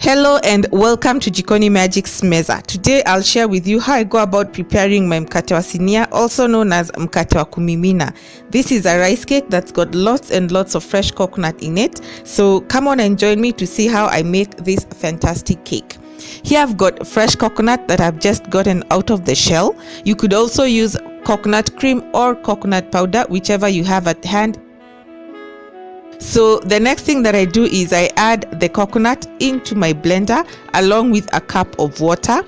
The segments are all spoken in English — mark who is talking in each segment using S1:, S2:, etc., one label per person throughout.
S1: Hello and welcome to Jikoni Magic's Meza. Today I'll share with you how I go about preparing my Mkate wa Sinia, also known as Mkate wa Kumimina. This is a rice cake that's got lots and lots of fresh coconut in it. So come on and join me to see how I make this fantastic cake. Here I've got fresh coconut that I've just gotten out of the shell. You could also use coconut cream or coconut powder, whichever you have at hand. So the next thing that I do is I add the coconut into my blender along with a cup of water.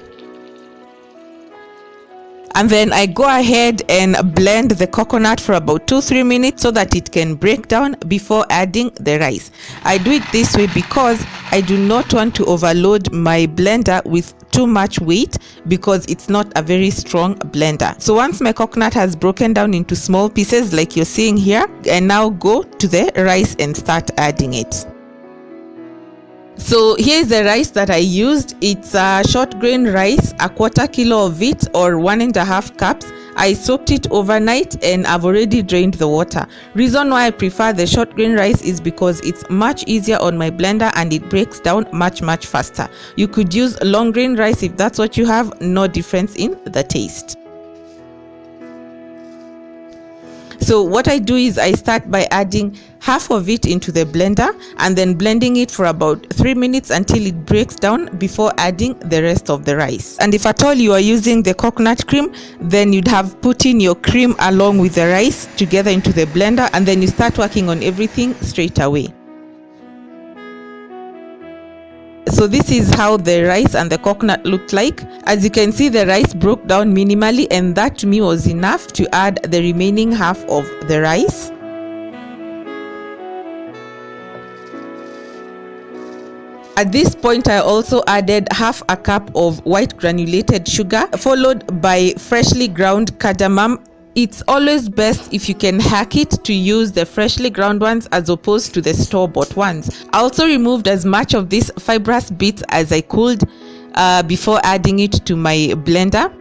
S1: And then I go ahead and blend the coconut for about 2-3 minutes so that it can break down before adding the rice. I do it this way because I do not want to overload my blender with too much weight because it's not a very strong blender. So once my coconut has broken down into small pieces like you're seeing here, I now go to the rice and start adding it. So here's the rice that I used. It's a short grain rice, a 1/4 kilo of it, or 1.5 cups. I soaked it overnight and I've already drained the water. Reason why I prefer the short grain rice is because it's much easier on my blender and it breaks down much faster. You could use long grain rice if that's what you have, no difference in the taste. So what I do is I start by adding half of it into the blender and then blending it for about 3 minutes until it breaks down before adding the rest of the rice. And if at all you are using the coconut cream, then you'd have put in your cream along with the rice together into the blender, and then you start working on everything straight away. So this is how the rice and the coconut looked like. As you can see, the rice broke down minimally, and that to me was enough to add the remaining half of the rice. At this point, I also added half a cup of white granulated sugar, followed by freshly ground cardamom. It's always best if you can hack it to use the freshly ground ones as opposed to the store-bought ones. I also removed as much of these fibrous bits as I could before adding it to my blender.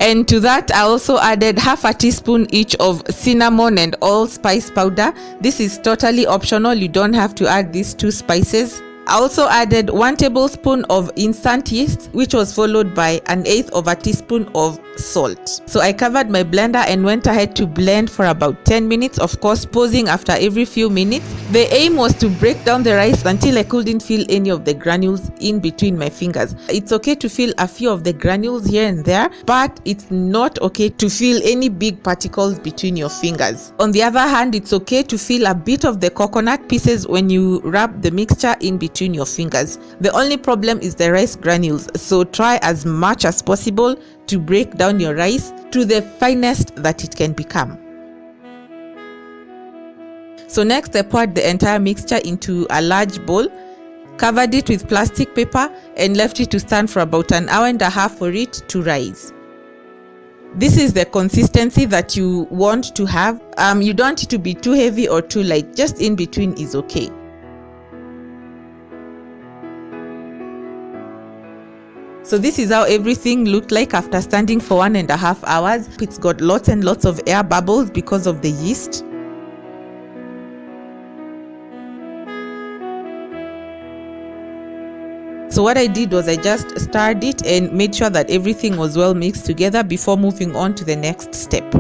S1: And to that, I also added half a teaspoon each of cinnamon and allspice powder. This is totally optional. You don't have to add these two spices. I also added 1 tablespoon of instant yeast, which was followed by 1/8 of a teaspoon of salt. So I covered my blender and went ahead to blend for about 10 minutes, of course pausing after every few minutes. The aim was to break down the rice until I couldn't feel any of the granules in between my fingers. It's okay to feel a few of the granules here and there, but it's not okay to feel any big particles between your fingers. On the other hand, it's okay to feel a bit of the coconut pieces when you rub the mixture in between your fingers. The only problem is the rice granules, so try as much as possible to break down your rice to the finest that it can become. So next I poured the entire mixture into a large bowl, covered it with plastic paper and left it to stand for about 1.5 hours for it to rise. This is the consistency that you want to have. You don't want it to be too heavy or too light, just in between is okay. So this is how everything looked like after standing for 1.5 hours. It's got lots and lots of air bubbles because of the yeast. So what I did was I just stirred it and made sure that everything was well mixed together before moving on to the next step.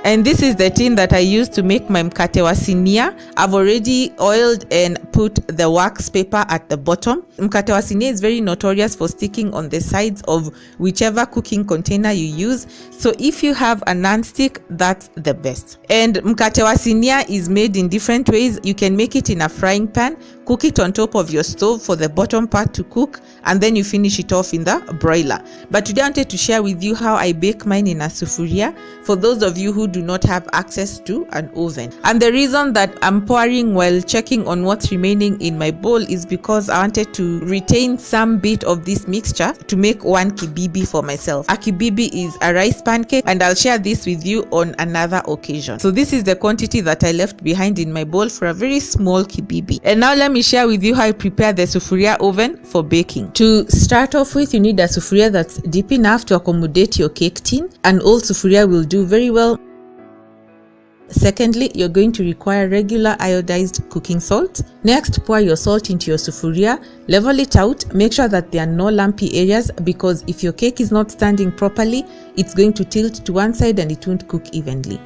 S1: And this is the tin that I used to make my Mkate wa Sinia. I've already oiled and put the wax paper at the bottom. Mkate wa Sinia is very notorious for sticking on the sides of whichever cooking container you use. So if you have a non-stick, that's the best. And Mkate wa Sinia is made in different ways. You can make it in a frying pan, cook it on top of your stove for the bottom part to cook, and then you finish it off in the broiler. But today I wanted to share with you how I bake mine in a sufuria for those of you who do not have access to an oven. And the reason that I'm pouring while checking on what's remaining in my bowl is because I wanted to retain some bit of this mixture to make one kibibi for myself. A kibibi is a rice pancake, and I'll share this with you on another occasion. So this is the quantity that I left behind in my bowl for a very small kibibi. And now let me share with you how I prepare the sufuria oven for baking. To start off with, you need a sufuria that's deep enough to accommodate your cake tin. An old sufuria will do very well. Secondly, you're going to require regular iodized cooking salt. Next, pour your salt into your sufuria, level it out, make sure that there are no lumpy areas, because if your cake is not standing properly, it's going to tilt to one side and it won't cook evenly.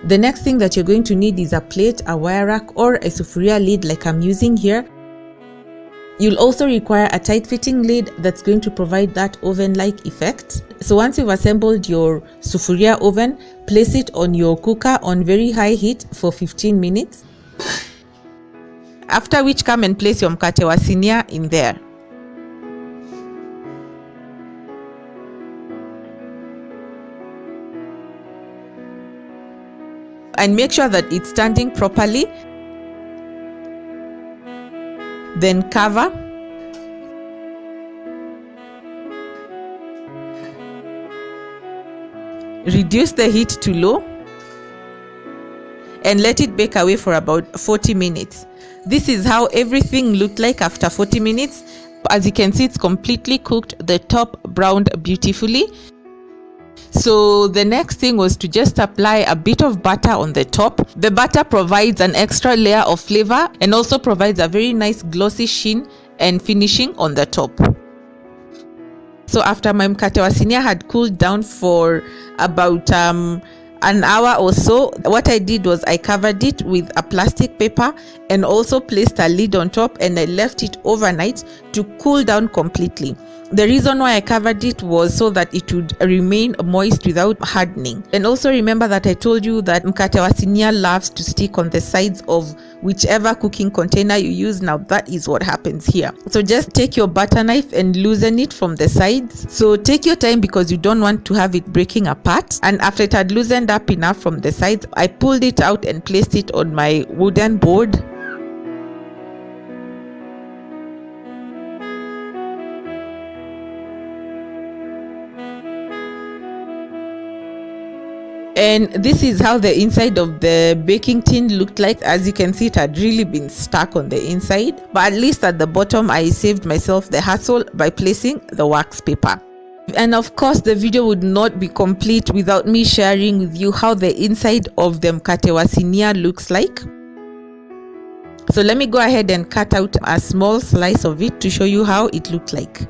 S1: The next thing that you're going to need is a plate, a wire rack, or a sufuria lid like I'm using here. You'll also require a tight-fitting lid that's going to provide that oven-like effect. So once you've assembled your sufuria oven, place it on your cooker on very high heat for 15 minutes. After which, come and place your mkate wa sinia in there. And make sure that it's standing properly. Then cover. Reduce the heat to low and let it bake away for about 40 minutes. This is how everything looked like after 40 minutes. As you can see, it's completely cooked. The top browned beautifully. So the next thing was to just apply a bit of butter on the top. The butter provides an extra layer of flavor and also provides a very nice glossy sheen and finishing on the top. So after my mkate wa sinia had cooled down for about an hour or so, what I did was I covered it with a plastic paper and also placed a lid on top, and I left it overnight to cool down completely. The reason why I covered it was so that it would remain moist without hardening. And also remember that I told you that mkate wa sinia loves to stick on the sides of whichever cooking container you use. Now that is what happens here. So just take your butter knife and loosen it from the sides. So take your time because you don't want to have it breaking apart. And after it had loosened up enough from the sides, I pulled it out and placed it on my wooden board. And this is how the inside of the baking tin looked like. As you can see, it had really been stuck on the inside, but at least at the bottom I saved myself the hassle by placing the wax paper. And of course, the video would not be complete without me sharing with you how the inside of the mkate wa sinia looks like. So let me go ahead and cut out a small slice of it to show you how it looked like.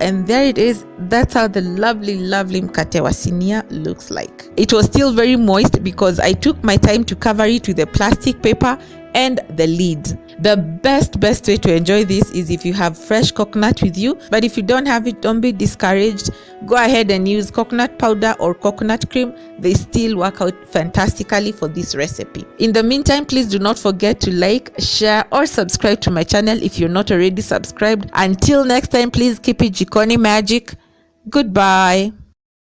S1: And there it is. That's how the lovely mkate wa sinia looks like. It was still very moist because I took my time to cover it with the plastic paper and the lid. The best way to enjoy this is if you have fresh coconut with you, but if you don't have it, don't be discouraged. Go ahead and use coconut powder or coconut cream. They still work out fantastically for this recipe. In the meantime, please do not forget to like, share or subscribe to my channel if you're not already subscribed. Until next time, please keep it Jikoni magic. Goodbye.